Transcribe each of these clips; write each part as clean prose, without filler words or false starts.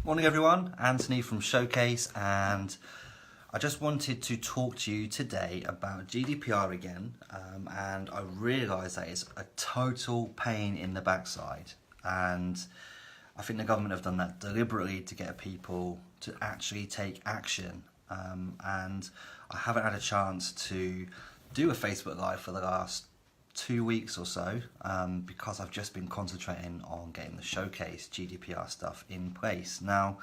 Morning everyone, Anthony from Showcase, and I just wanted to talk to you today about GDPR again, and I realise that it's a total pain in the backside, and I think the government have done that deliberately to get people to actually take action, and I haven't had a chance to do a Facebook Live for the last 2 weeks or so, because I've just been concentrating on getting the Showcase GDPR stuff in place. Now,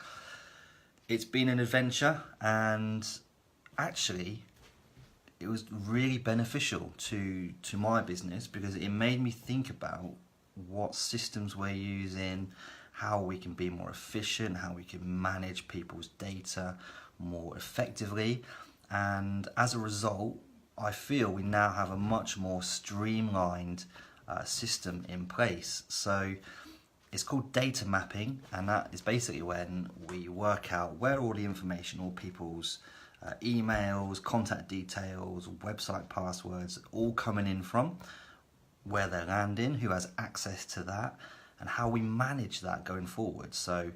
it's been an adventure, and actually it was really beneficial to my business because it made me think about what systems we're using, how we can be more efficient, how we can manage people's data more effectively, and as a result I feel we now have a much more streamlined system in place. So it's called data mapping, and that is basically when we work out where all the information, all people's emails, contact details, website passwords, all coming in from, where they're landing, who has access to that, and how we manage that going forward. So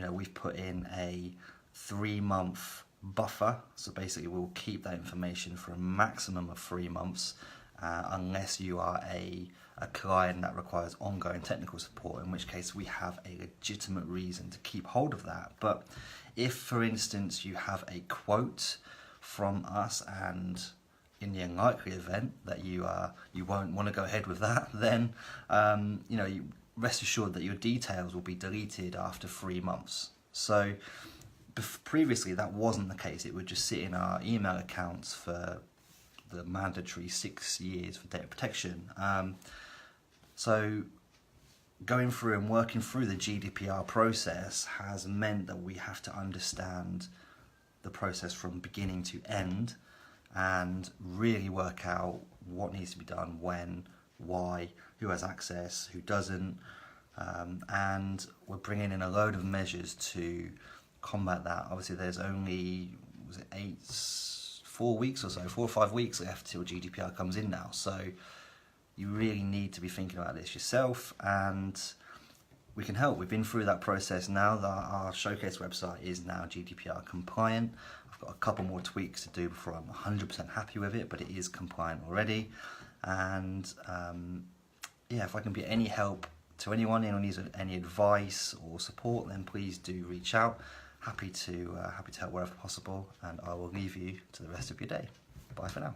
we've put in a 3-month buffer, so basically we'll keep that information for a maximum of 3 months, unless you are a client that requires ongoing technical support, in which case we have a legitimate reason to keep hold of that. But if, for instance, you have a quote from us, and in the unlikely event that you won't want to go ahead with that, then you rest assured that your details will be deleted after 3 months. So previously that wasn't the case. It would just sit in our email accounts for the mandatory 6 years for data protection. So going through and working through the GDPR process has meant that we have to understand the process from beginning to end and really work out what needs to be done, when, why, who has access, who doesn't, and we're bringing in a load of measures to combat that. Obviously there's only 4 weeks or so, 4 or 5 weeks left till GDPR comes in now, so you really need to be thinking about this yourself, and we can help. We've been through that process now. Our Showcase website is now GDPR compliant. I've got a couple more tweaks to do before I'm 100% happy with it, but it is compliant already. And if I can be any help to anyone who needs any advice or support, then please do reach out. Happy to help wherever possible, and I will leave you to the rest of your day. Bye for now.